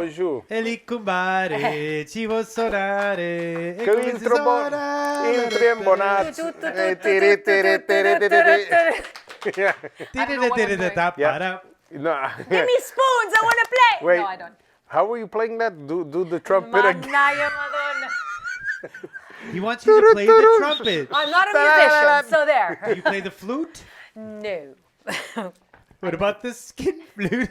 giù. E Gli Cumbare ci vuol suonare. E Che come il si trombone, suona? il trembonazzo. No. Give me spoons, I want to play. Wait, No, I don't. how were you playing that? Do the trumpet again. Mannaia Madonna. He wants you to play the trumpet. I'm not a musician, so there. You play the flute? No. What about the skin flute?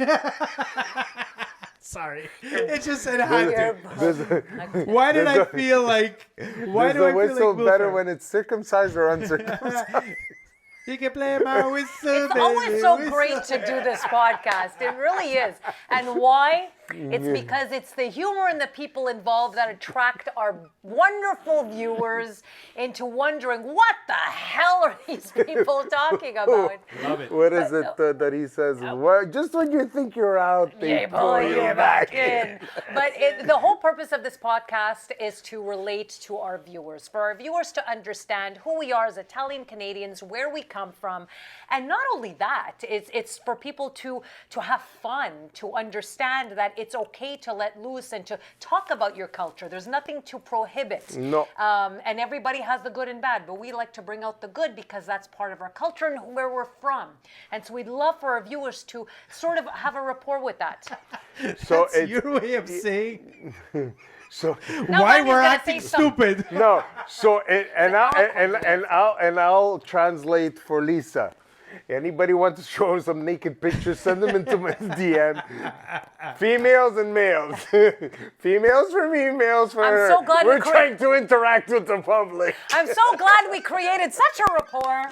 Sorry. It just said had to. Why did I feel like... Why do I Does the feel whistle like better Wilfred? when it's circumcised or uncircumcised? You can play my whistle, It's baby, always so whistle. great to do this podcast. It really is. And why? It's because it's the humor and the people involved that attract our wonderful viewers into wondering, what the hell are these people talking about? Love it. What is it that he says? What, just when you think you're out, they Yeah, pull pull you you back back in. But the whole purpose of this podcast is to relate to our viewers, for our viewers to understand who we are as Italian Canadians, where we come from, and not only that, it's for people to have fun, to understand that it's okay to let loose and to talk about your culture. There's nothing to prohibit. No. And everybody has the good and bad, but we like to bring out the good because that's part of our culture and where we're from. And so we'd love for our viewers to sort of have a rapport with that. So That's your way of saying so Now why Lenny's we're gonna acting say something. stupid. no. So I'll translate for Lisa. Anybody want to show her some naked pictures? Send them into my DM. Females and males. Females for me, males for her. so glad we We're trying to interact with the public. I'm so glad we created such a rapport.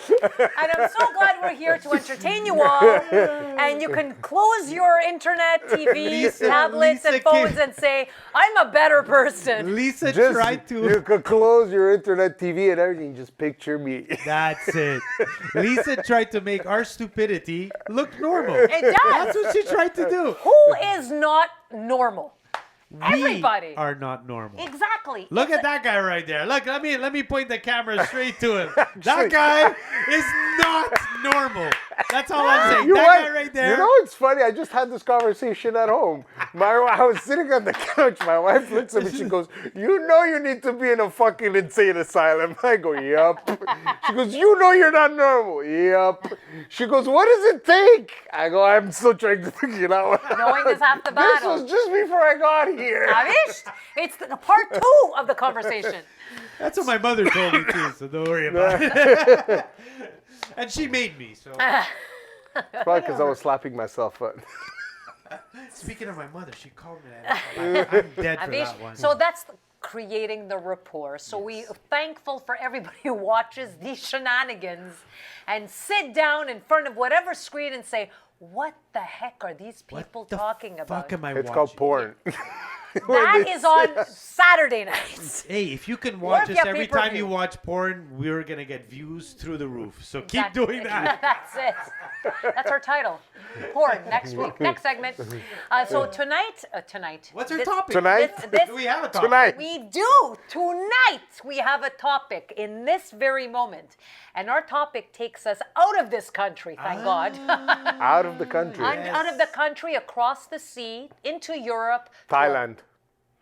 And I'm so glad we're here to entertain you all. And you can close your internet, TV, tablets, Lisa and phones can- and say, I'm a better person. Lisa Just, tried to. You could close your internet, TV, and everything. Just picture me. That's it. Lisa tried to make our stupidity look normal. It does. That's what she tried to do. Who is not normal? We Everybody. are not normal. Exactly. Look at that guy right there. Look, let me point the camera straight to him. That guy is not normal. That's all I'm saying. You That what? guy right there. You know, it's funny. I just had this conversation at home. I was sitting on the couch. My wife looks at me. She goes, "You know you need to be in a fucking insane asylum." I go, "Yup." She goes, "You know you're not normal." "Yup." She goes, "What does it take?" I go, "I'm still trying to figure it out." Knowing is half the This battle. was just before I got here. Avished? It's the part 2 of the conversation. That's what my mother told me too, so don't worry about it. And she made me, so. It's probably because I was slapping myself. Speaking of my mother, she called me that. I'm dead for Avish, that one. so that's creating the rapport. So we're thankful for everybody who watches these shenanigans and sit down in front of whatever screen and say, what the heck are these people What the talking fuck about? am I It's watching? called porn. That is on Saturday nights. Hey, if you can Or watch if us you have every time pay-per-view. you watch porn, we're gonna get views through the roof. So keep doing that. That's it. That's our title. Porn, next week, next segment. So tonight. What's our this- topic? Tonight? Do we have a topic? Tonight. We do. Tonight, we have a topic in this very moment. And our topic takes us out of this country, thank God. Out of the country. Out of the country, across the sea, into Europe. Thailand.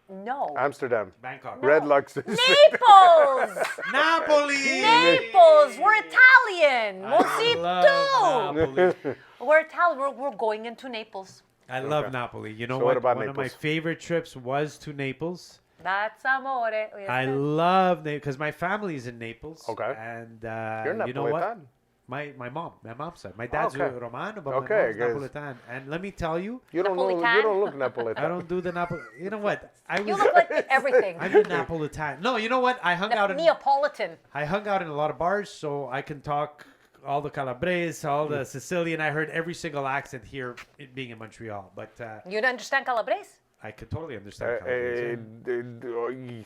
No. Amsterdam. Bangkok. Red Lux. Naples! Napoli. Naples! We're Italian! I We'll see love too! Napoli. We're Italian. We're going into Naples. I love Napoli. You know So what? what about One of my Naples? favorite trips was to Naples. That's amore. I love Naples because my family's in Naples. Okay. And You're you know what? Napolitan. My mom's side. My dad's Okay. Romano, but Okay, my guys. mom's Napolitan. And let me tell you, You don't know. Napolitan? You don't look Napolitan. I don't do the Napoli. You know what? You look like everything. I'm a Napolitan. No, you know what? I hung out in Neapolitan. a lot of bars, so I can talk all the Calabrese, all the Sicilian. I heard every single accent here, it being in Montreal. But You don't understand Calabrese? I could totally understand Calabrese.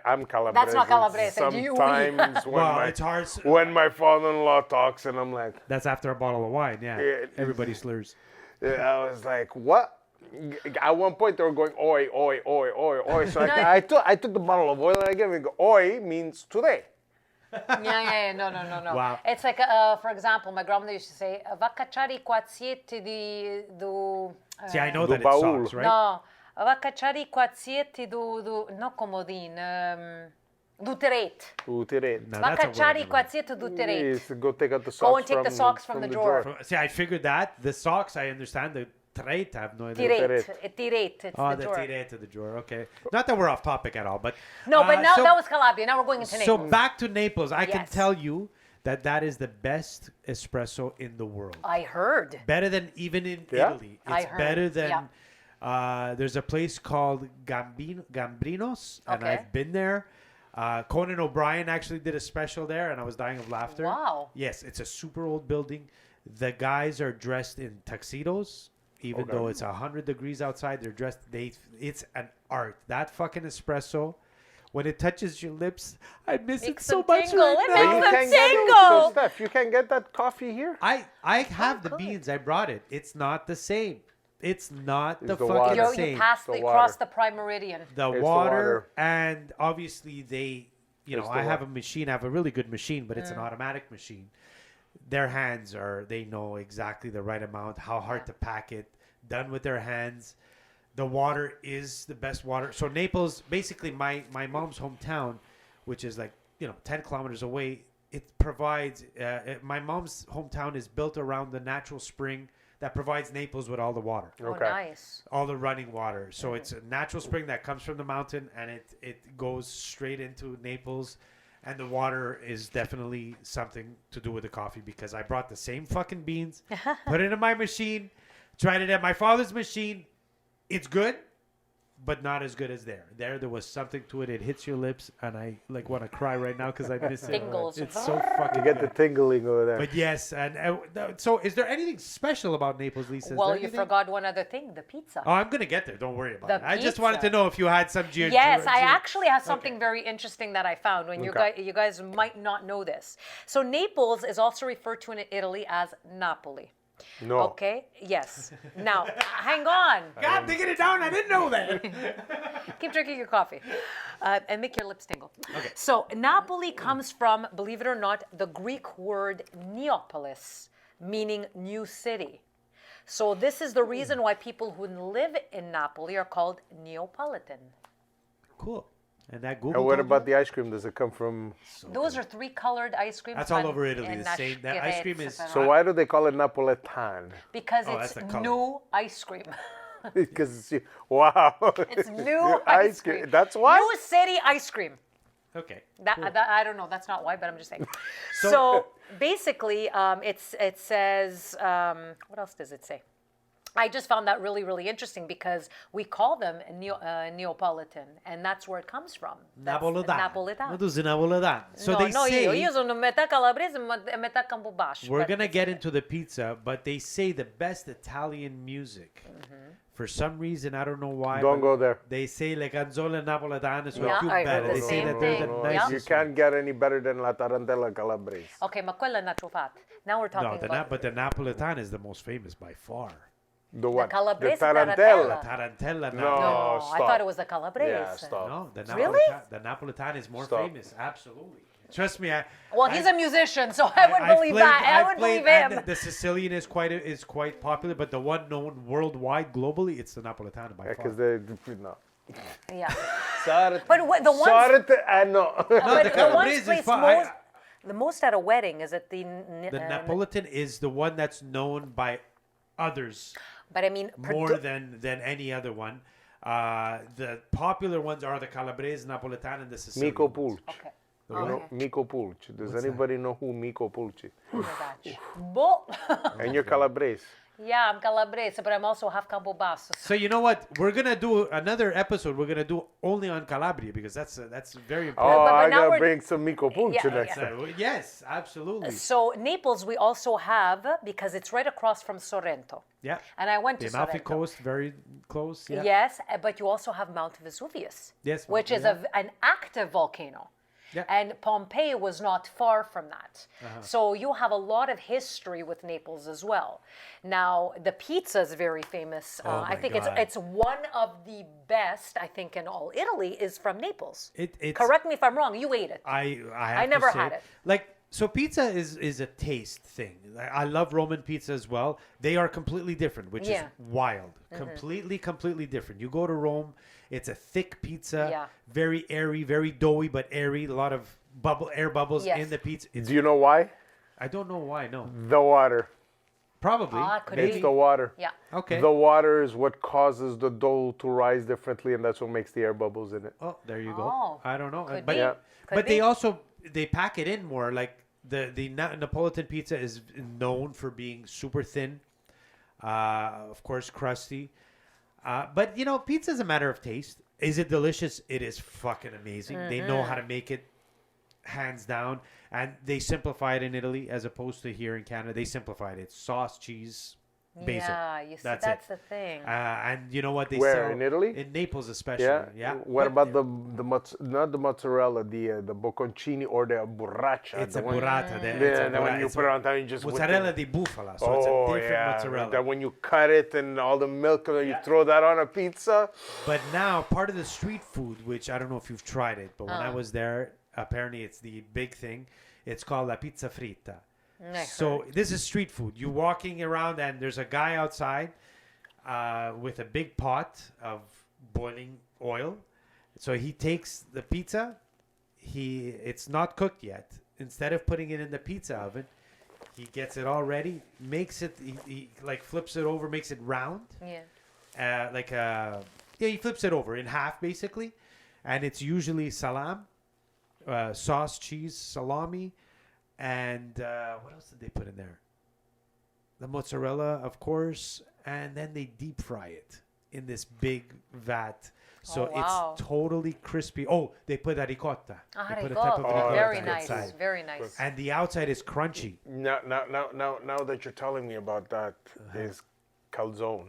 I'm Calabrese. That's not Calabrese. Sometimes Well, it's hard. when my father-in-law talks, and I'm like, That's after a bottle of wine, yeah. Yeah. Everybody slurs. I was like, what? At one point, they were going, oi, oi, oi, oi, oi. So I took the bottle of oil and I gave it. Oi means today. Yeah. No. Wow. It's like, for example, my grandmother used to say, "Va cacciare i quazzietti do." See, I know Do that it baul. sucks, right? No, Va cacciare qua zieti no comodin. Du terete. Now, Va that's a word cacciare I qua know. zieti du terete. Yes, go take out the socks. Go and take the socks from the drawer. See, I figured that. The socks, I understand. The trade, I have no idea. Tirate. Tirate. It's Oh, the the drawer. tirate to the drawer. Okay. Not that we're off topic at all, but... No, but now so, that was Calabria. Now we're going into So Naples. back to Naples. I can Yes. tell you that is the best espresso in the world. I heard. Better than even in Yeah? Italy. I It's heard, better than... yeah. There's a place called Gambrinos, and Okay. I've been there. Conan O'Brien actually did a special there, and I was dying of laughter. Wow. Yes, it's a super old building. The guys are dressed in tuxedos, even though it's 100 degrees outside. They're dressed. It's an art. That fucking espresso, when it touches your lips, I miss it Makes so them much tingle. right It now. makes You them can't get it. tingle. So, Steph, you can get that coffee here? I have the good. beans. I brought it. It's not the same. It's not the It's the fucking water. You same. passed The across water. the prime meridian. The It's the water, water. and obviously they, It's the I have water. a machine. I have a really good machine, but it's an automatic machine. Their hands they know exactly the right amount, how hard to pack it, done with their hands. The water is the best water. So Naples, basically my mom's hometown, which is like, 10 kilometers away, it provides, my mom's hometown is built around the natural spring that provides Naples with all the water. Oh, Okay. nice. All the running water. So it's a natural spring that comes from the mountain, and it goes straight into Naples. And the water is definitely something to do with the coffee, because I brought the same fucking beans, put it in my machine, tried it at my father's machine. It's good, but not as good as there. There was something to it. It hits your lips, and I want to cry right now because I miss it. Tingles. It's so You fucking get the good. tingling over there. But yes, and so is there anything special about Naples, Lisa? Is Well, there you anything? forgot one other thing, the pizza. Oh, I'm gonna get there. Don't worry about The it. I just wanted to pizza. know if you had some. Yes, I actually have something very interesting that I found. When Okay. you guys might not know this. So Naples is also referred to in Italy as Napoli. No. Okay. Yes. Now, hang on. God, digging it down. I didn't know that. Keep drinking your coffee and make your lips tingle. So Napoli comes from, believe it or not, the Greek word Neapolis, meaning new city. So this is the reason why people who live in Napoli are called Neapolitan. Cool. And that Google. And what told about you? the ice cream? Does it come from... Those are 3 colored ice creams. That's all over Italy, the same. That ice cream is- So why do they call it Napoletan? Because Oh, it's that's the color. new ice cream. Because wow. It's new ice cream. That's why? New city ice cream. Okay. That, I don't know. That's not why, but I'm just saying. So- So basically, it says, what else does it say? I just found that really, really interesting because we call them Neapolitan, and that's where it comes from. That's Napoletan. Napoletan. What is Napoletan? So no, they say io sono metà calabrese e metà Campobasso. we're but gonna it's get okay. into the pizza, but they say the best Italian music. For some reason, I don't know why. Don't but go there. They say le canzone napoletane sono Yeah, più I heard belle. the They say same that they're thing. the Yeah. You nicest. can't get any better than La Tarantella Calabrese. Okay, ma quella è nacho fat. Now we're No, talking about but the Napoletan is the most famous by far. The what? Calabrese the Tarantella. Tarantella. No. No, I stop. thought it was the Calabrese. Yeah, stop. No, the Really? The Napoletan is more Stop. famous. Absolutely. Trust me. Well, he's a musician, so I would believe that. I would believe him. The Sicilian is quite popular, but the one known worldwide, globally, it's the Napoletano by far. Because they... No. Yeah. Sorry. But what- the ones- Sorry, no. No, But the the ones Calabrese is placed fine. the most at a wedding is at the. The Napolitan is the one that's known by others But I mean, more than any other one. The popular ones are the Calabrese, Napoletan, and the Sicilian. Mico ones. Pulci. Okay. You know, Mico Pulci. Does anybody know who Mico Pulci? Bo- And you're Calabrese. yeah, I'm Calabrese, but I'm also half Campobasso. So you know what? We're gonna do another episode. We're gonna do only on Calabria because that's very important. Oh, but I now gotta we're- bring some Mico Pulci Yeah, next yeah. time. Yes, absolutely. So Naples, we also have because it's right across from Sorrento, Yeah. and I went The to Amalfi Sorrento. Coast, very close. Yeah. Yes, but you also have Mount Vesuvius. Yes, which is yeah. an active volcano. Yeah. And Pompeii was not far from that. So you have a lot of history with Naples as well. Now, the pizza is very famous. I my think God. it's one of the best, I think, in all Italy is from Naples. It's Correct me if I'm wrong. You ate it. I have I never to say, had it. Like So pizza is a taste thing. I love Roman pizza as well. They are completely different, which is wild. Completely different. You go to Rome, it's a thick pizza, very airy, very doughy, but airy. A lot of air bubbles in the pizza. Do you know why? I don't know why. No, The water. probably. It's the water. Yeah. Okay. The water is what causes the dough to rise differently, and that's what makes the air bubbles in it. Oh, there you go. Oh, I don't know, could but be. Yeah. but they also they pack it in more. Like the Neapolitan pizza is known for being super thin, of course crusty, but you know pizza is a matter of taste. Is it delicious? It is fucking amazing. They know how to make it, hands down, and they simplify it in Italy as opposed to here in Canada. They simplified it: sauce, cheese, basil. Yeah, you see, That's that's it. the thing. And you know what they Where, sell in Italy? In Naples, especially. Yeah. Yeah. What But about not the mozzarella, the bocconcini or the burrata? It's the a one- burrata. Yeah, and then when you put it on top, you just whip mozzarella it. di bufala. So it's a different mozzarella. That when you cut it and all the milk, you throw that on a pizza. But now part of the street food, which I don't know if you've tried it, but when I was there, apparently it's the big thing. It's called la pizza fritta. So this is street food. You're walking around and there's a guy outside with a big pot of boiling oil. So he takes the pizza. It's not cooked yet. Instead of putting it in the pizza oven, he gets it all ready, makes it, he like flips it over, makes it round. Yeah. He flips it over in half basically. And it's usually salam, sauce, cheese, salami, and what else did they put in there? The mozzarella, of course, and then they deep fry it in this big vat. So wow. it's totally crispy. Oh, they put a ricotta. They put a type of Ricotta. ricotta Very nice. inside. Very nice. And the outside is crunchy. Now that you're telling me about that, is calzone.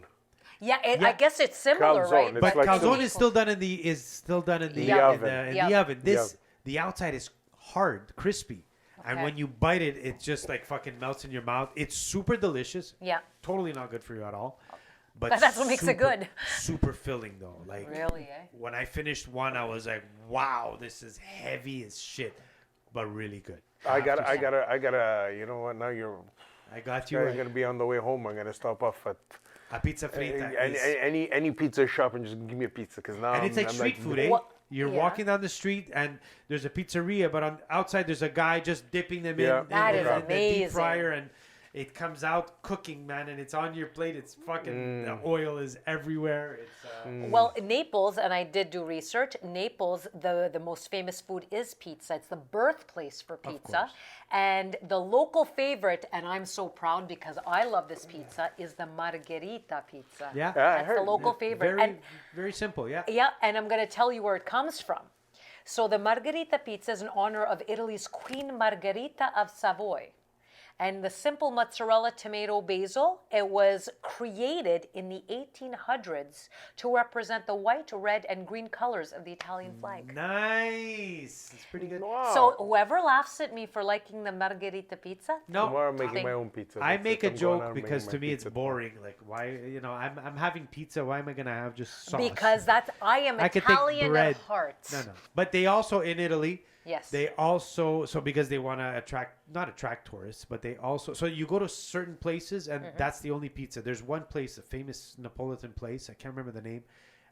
Yeah, I guess it's similar, Calzone, right? it's But like calzone some- is still done in the oven. oven. The This oven. the outside is hard, crispy. And Okay. when you bite it, it just like fucking melts in your mouth. It's super delicious. Yeah. Totally not good for you at all. But that's what makes it good. Super filling though. Like Really, eh? when I finished one, I was like, wow, this is heavy as shit, but really good. I gotta. You know what? Now I got you. you're gonna be on the way home. I'm gonna stop off at A pizza frita any pizza shop and just give me a pizza because now and it's like I'm street food, eh? What- You're yeah. walking down the street and there's a pizzeria, but on outside there's a guy just dipping them Yeah. in That is the deep amazing. fryer, and it comes out cooking, man, and it's on your plate. It's fucking the oil is everywhere. It's Well, Naples, and I did do research, Naples, the most famous food is pizza. It's the birthplace for pizza. course. And the local favorite, and I'm so proud because I love this pizza, is the margherita pizza. Yeah. Yeah, I That's heard. the local favorite. very And very simple, yeah. yeah, and I'm going to tell you where it comes from. So the Margherita pizza is in honor of Italy's Queen Margherita of Savoy. And the simple mozzarella, tomato, basil, it was created in the 1800s to represent the white, red, and green colors of the Italian flag. Nice. It's pretty good. Wow. So whoever laughs at me for liking the Margherita pizza, No, Tomorrow I'm making Thing. my own pizza. I That's make it. a I'm going out joke and because making to my me it's pizza tomorrow. boring. Like why, I'm having pizza. Why am I gonna have just sauce? because I am I could take Italian bread. at heart. No. But they also in Italy. Yes. They also because they want to not attract tourists, but they also so you go to certain places and that's the only pizza. There's one place, a famous Neapolitan place, I can't remember the name,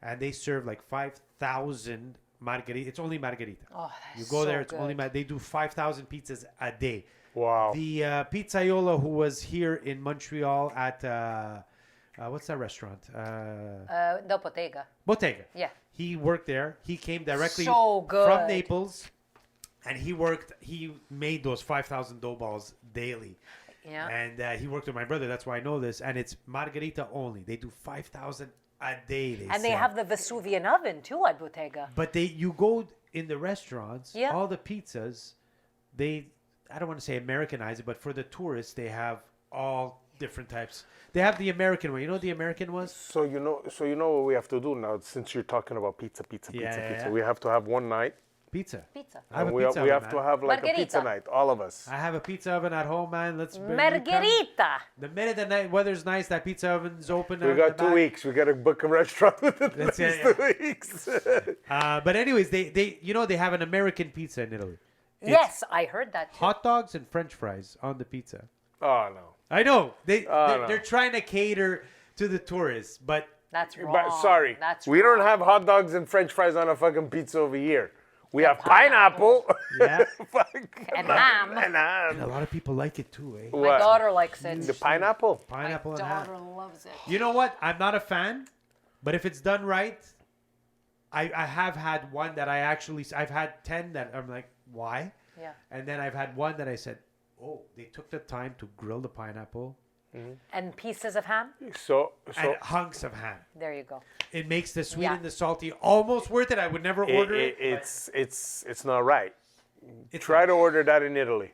and they serve like 5,000 margherita. It's only margherita. Oh, You that's go so there, it's good. only they do 5,000 pizzas a day. Wow. The pizzaiola who was here in Montreal at what's that restaurant? The Bottega. Bottega. Yeah. He worked there. He came directly So good. from Naples, and he made those 5,000 dough balls daily. Yeah. And he worked with my brother. That's why I know this. And it's margherita only. They do 5,000 a day. And they say. have the Vesuvian oven too at Bottega. But you go in the restaurants. Yeah. All the pizzas, I don't want to say Americanize it, but for the tourists, they have all different types. They have the American one. You know what the American was? So you know what we have to do now. Since you're talking about pizza, Yeah. we have to have one night. Pizza. Pizza. I have And a we pizza have oven, to man. have like a Margherita. pizza night, all of us. I have a pizza oven at home, man. Let's you come. Margherita. The minute the night weather's nice, that pizza oven's open. We got 2 weeks. We got to book a restaurant within That's these it, 2 weeks. But anyways, they have an American pizza in Italy. Yes, I heard that too. Hot dogs and French fries on the pizza. Oh no. I know no. they're trying to cater to the tourists, but That's wrong. But sorry, That's we don't wrong. have hot dogs and French fries on a fucking pizza over here. We have pineapple. yeah, And ham. and ham. a lot of people like it too, eh? My What? daughter likes it. The pineapple. Pineapple My and ham. daughter loves it. You know what? I'm not a fan, but if it's done right, I have had one that I've had 10 that I'm like, why? Yeah. And then I've had one that I said, oh, they took the time to grill the pineapple And pieces of ham. So and hunks of ham. There you go. It makes the sweet Yeah. and the salty almost worth it. I would never order it. it's not right. It's Try to order that in Italy.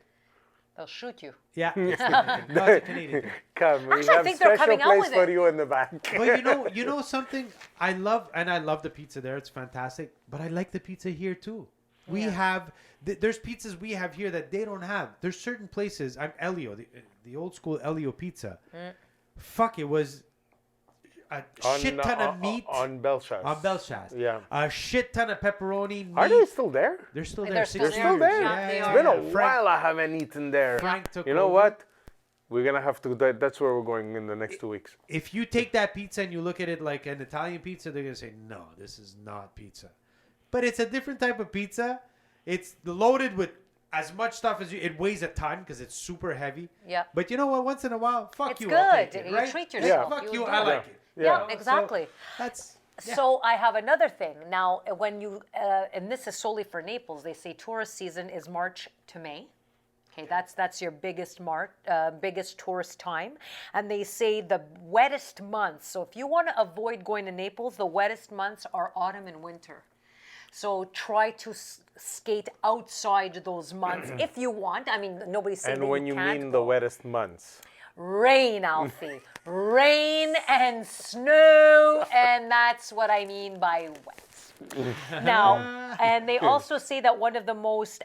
They'll shoot you. Yeah, it's Canadian. No, it's a Canadian thing. Come, we Actually, I have think they're special coming out place with for it. you in the back. But you know something I love, and I love the pizza there. It's fantastic. But I like the pizza here too. We have there's pizzas we have here that they don't have. There's certain places. I'm Elio, the old school Elio pizza. Fuck, it was a shit ton of meat on Belfast. on Belfast. Yeah. A shit ton of pepperoni. Meat. Are they still there? They're still there. They're still 60 there. Still there? Yeah, they It's are. been a Frank- while I haven't eaten there. Frank took You know over. what? We're gonna have to. That's where we're going in the next 2 weeks. If you take that pizza and you look at it like an Italian pizza, they're gonna say, no, this is not pizza. But it's a different type of pizza. It's loaded with as much stuff as you. It weighs a ton because it's super heavy. Yeah. But you know what? Once in a while, fuck It's you. I'll good. take it, You right? treat yourself. Fuck You you. enjoy I it. like it. Yeah. Yeah, So exactly. that's. Yeah. So I have another thing. Now, when you, and this is solely for Naples, they say tourist season is March to May. Okay, that's your biggest biggest tourist time. And they say the wettest months. So if you want to avoid going to Naples, the wettest months are autumn and winter. So try to skate outside those months if you want. I mean, nobody's saying And that when you can't mean go. the wettest months, Rain, Alfie. Rain and snow, and that's what I mean by wet. Now, and they also say that one of the most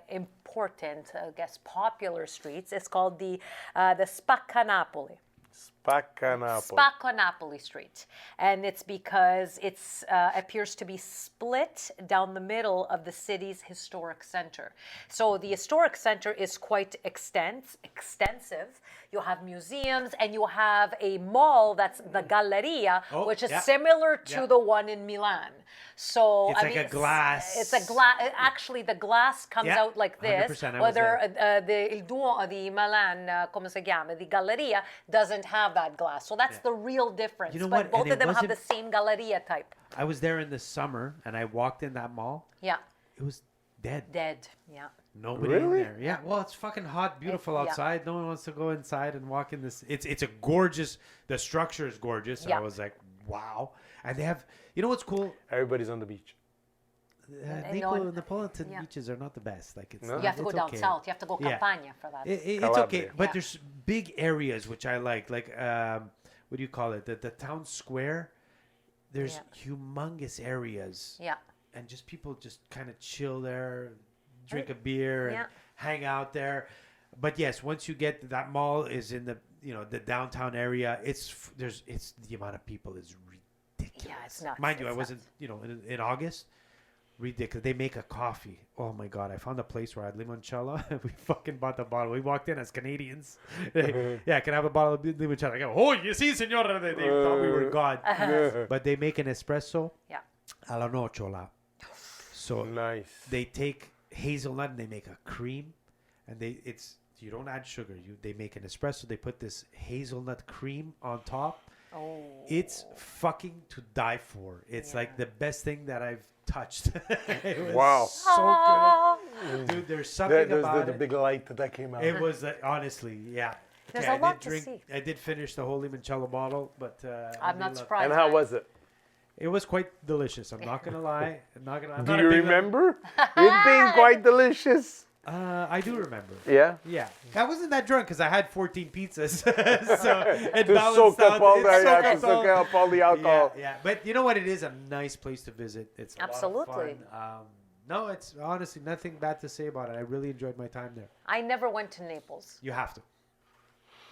important, I guess, popular streets is called the Spaccanapoli. Spaccanapoli Street, and it's because it's appears to be split down the middle of the city's historic center. So the historic center is quite extensive. You have museums and you have a mall that's the Galleria, Oh, which is yeah. similar to Yeah. the one in Milan. So It's I like mean, a glass. It's a glass. Actually, the glass comes Yeah, out like this. 100%, I was Whether il Duomo di Milan, come si chiama, the Galleria doesn't have that glass. So that's the real difference. You know but what? both And of it them have the wasn't- same Galleria type. I was there in the summer and I walked in that mall. Yeah, It was dead. dead. Yeah. Nobody in Really? there. Yeah. Well, it's fucking hot, beautiful yeah. outside. No one wants to go inside and walk in this. It's a gorgeous. The structure is gorgeous. So Yeah. I was like, wow. And they have. You know what's cool? everybody's on the beach. Neapolitan yeah. beaches are not the best. Like it's. No? You have to go it's down okay. south. You have to go Yeah. Campania for that. It's Calabria. okay, but Yeah. there's big areas which I like what do you call it? The town square. There's Yeah. humongous areas, Yeah. and just people just kind of chill there, drink a beer, and Yeah. hang out there. But yes, once you get that mall is in the the downtown area, it's the amount of people is ridiculous. Yeah, it's nuts. Mind you, I It's wasn't in August. Ridiculous. They make a coffee. Oh my god! I found a place where I had limoncello. We fucking bought the bottle. We walked in as Canadians. Yeah, can I have a bottle of limoncello? I go, oh, you see, senora. They thought we were God. But they make an espresso Yeah. alla nocciola. So Nice. they take hazelnut and they make a cream, and you don't add sugar. They make an espresso. They put this hazelnut cream on top. Oh. It's fucking to die for. It's like the best thing that I've touched. It was Wow. so good, dude. There's something There's about the it. big light that came out. It was honestly, yeah. There's Okay, a lot I did to drink. see. I did finish the whole limoncello bottle, but I I'm not love- surprised. And how man. was it? It was quite delicious. I'm not gonna lie. I'm not gonna. I'm Do not a you big- remember it being quite delicious? I do remember. Yeah. Yeah, I wasn't that drunk because I had 14 pizzas, so it To balanced soak out. up all It the soaked to up all- soak up all the alcohol. Yeah, but you know what? It is a nice place to visit. It's a Absolutely. lot of fun. No, it's honestly nothing bad to say about it. I really enjoyed my time there. I never went to Naples. You have to.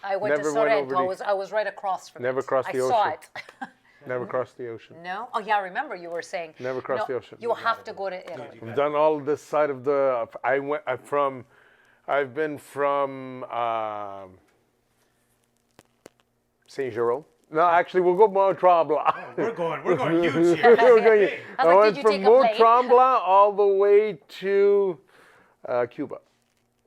I went Never to went Sorrento. over the- I was right across from Never it. crossed the I saw ocean. it. Never crossed the ocean. No? Oh, yeah, I remember you were saying. Never crossed no, the ocean. You have to go to Italy. I've done all this side of the. I've been from Saint Jerome. No, actually, we'll go Mont Tremblant. We're going huge here. I was I like, went did you from take a Mont plane? Tremblant all the way to Cuba.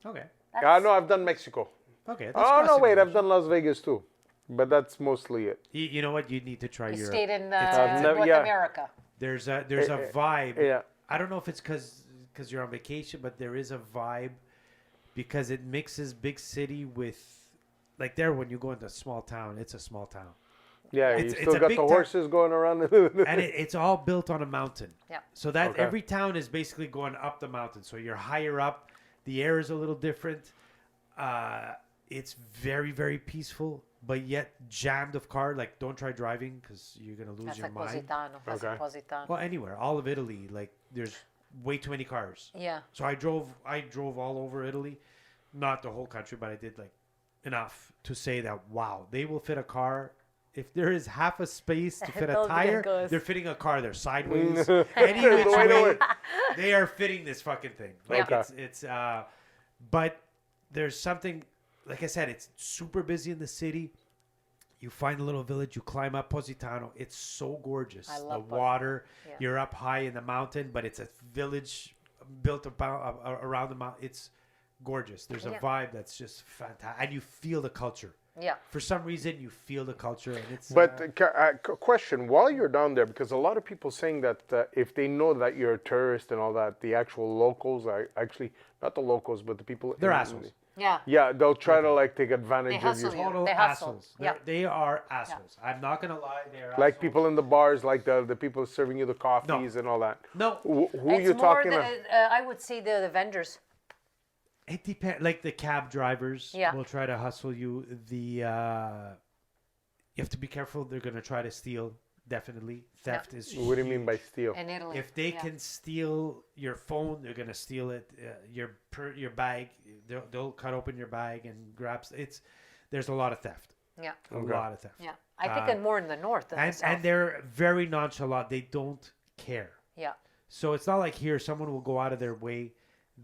Okay. No, I've done Mexico. Okay. that's Oh, no, crossing wait, the I've done Las Vegas too. But that's mostly it. You know what? You need to try You Europe. stayed in never- North yeah. America. There's a vibe. Yeah. I don't know if it's because you're on vacation, but there is a vibe because it mixes big city with like there when you go into a small town. It's a small town, Yeah, It's- you it's still a got big the town. horses going around. and it's all built on a mountain. Yeah. So that Okay. every town is basically going up the mountain. So you're higher up. The air is a little different. It's very, very peaceful, but yet jammed of car. Like, don't try driving because you're gonna lose That's your like mind. Positano. That's like Okay. Positano. Well, anywhere, all of Italy, like there's way too many cars. Yeah. So I drove all over Italy, not the whole country, but I did like enough to say that wow, they will fit a car. If there is half a space to fit a Those tire, vehicles. they're fitting a car there sideways. Any which Way to way, way. they are fitting this fucking thing. Like Okay. it's but there's something, like I said, it's super busy in the city. You find a little village, you climb up Positano. It's so gorgeous. I The love water, Yeah. you're up high in the mountain, but it's a village built about around the mountain. It's gorgeous. There's a Yeah. vibe that's just fantastic, and you feel the culture. Yeah. For some reason, you feel the culture, and it's. But question, while you're down there, because a lot of people saying that if they know that you're a tourist and all that, the actual locals are actually not the locals, but the people. they're assholes. Yeah. Yeah, they'll try to like take They advantage of hustle you. you. Total They hustle. assholes. Yeah. They are assholes. I'm not gonna lie. They're Like assholes. people in the bars, like the people serving you the coffees and all that. No, Who It's you more talking the, about? I would say the vendors. it depends. Like the cab drivers Yeah. will try to hustle you. You have to be careful. They're gonna try to steal. Definitely, theft is. What do you mean by steal? In Italy. If they Yeah. can steal your phone, they're gonna steal it. Your bag, they'll cut open your bag and grab. There's a lot of theft. Yeah. A lot of theft. Yeah. I think in more in the north than the And south. they're very nonchalant. They don't care. Yeah. So it's not like here someone will go out of their way.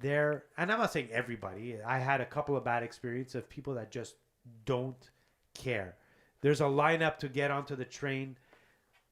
And I'm not saying everybody. I had a couple of bad experiences of people that just don't care. There's a lineup to get onto the train.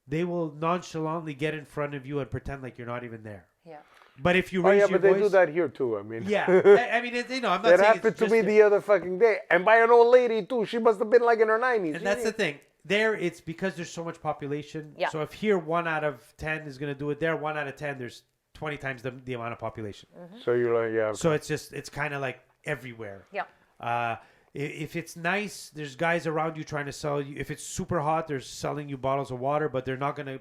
They will nonchalantly get in front of you and pretend like you're not even there. Yeah. But if you Oh raise yeah, your but they voice, do that here too. I mean, yeah. I mean, I'm not that saying happened it's to just me there. the other fucking day, and by an old lady too. She must have been like in her 90s. And that's the thing. There, it's because there's so much population. Yeah. So if here 1 out of 10 is going to do it, there 1 out of 10, there's 20 times the amount of population. So you're like, yeah. So it's kind of like everywhere. Yeah. If it's nice, there's guys around you trying to sell you. If it's super hot, they're selling you bottles of water, but they're not going to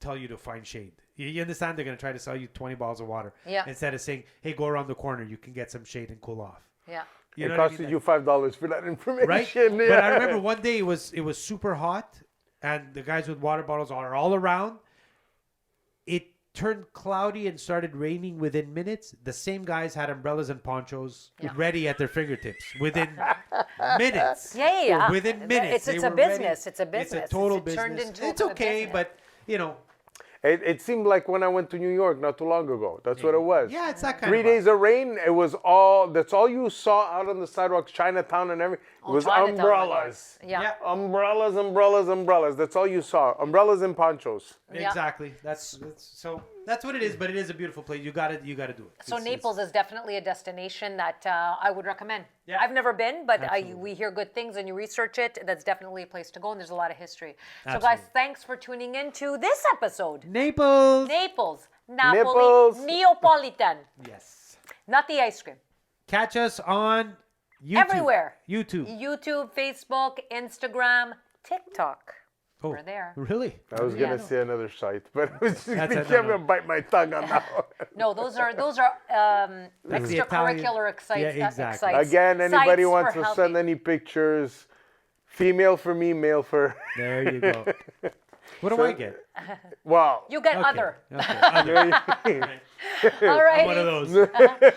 tell you to find shade. You understand? They're going to try to sell you 20 bottles of water. Yeah. Instead of saying, hey, go around the corner. You can get some shade and cool off. Yeah. You know It what I costed mean? you $5 for that information. Right? Yeah. But I remember one day it was super hot, and the guys with water bottles are all around. It turned cloudy and started raining within minutes. The same guys had umbrellas and ponchos ready at their fingertips within minutes. Yeah. Within minutes. It's they a were ready. business. It's a business. It's a total It turned business. into It's a okay, business. but you know, It seemed like when I went to New York not too long ago. That's what it was. yeah, it's that kind 3 of days of rain. It was all. That's all you saw out on the sidewalks, Chinatown and everything. It was Chinatown, umbrellas. Yeah. Yeah. Umbrellas, umbrellas, umbrellas. That's all you saw. Umbrellas and ponchos. Yeah. Exactly. That's what it is. But it is a beautiful place. You got to do it. So Naples is definitely a destination that I would recommend. Yeah. I've never been, but Absolutely. we hear good things and you research it. That's definitely a place to go, and there's a lot of history. So guys, Absolutely. thanks for tuning in to this episode. Naples. Naples, Napoli, Naples. Neapolitan, Yes. not the ice cream. Catch us on YouTube. Everywhere. YouTube. YouTube, Facebook, Instagram, TikTok. Oh, We're there. really? I was gonna say another site, but I was just That's it, I'm no. gonna bite my tongue on that one. No, those are That's the Italian- extracurricular excites. Yeah, exactly. excites. Again, anybody Sites wants for to send healthy. any pictures, female for me, male for. There you go. What do I get? Wow. You get Okay. other. Okay. Other. All right. I'm one of those.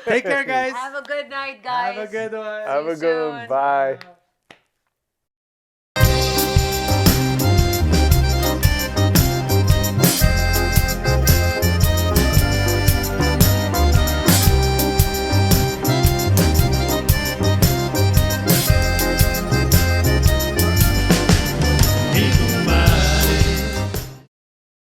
Take care, guys. Have a good night, guys. Have a good one. Have a See good you one. soon. Bye.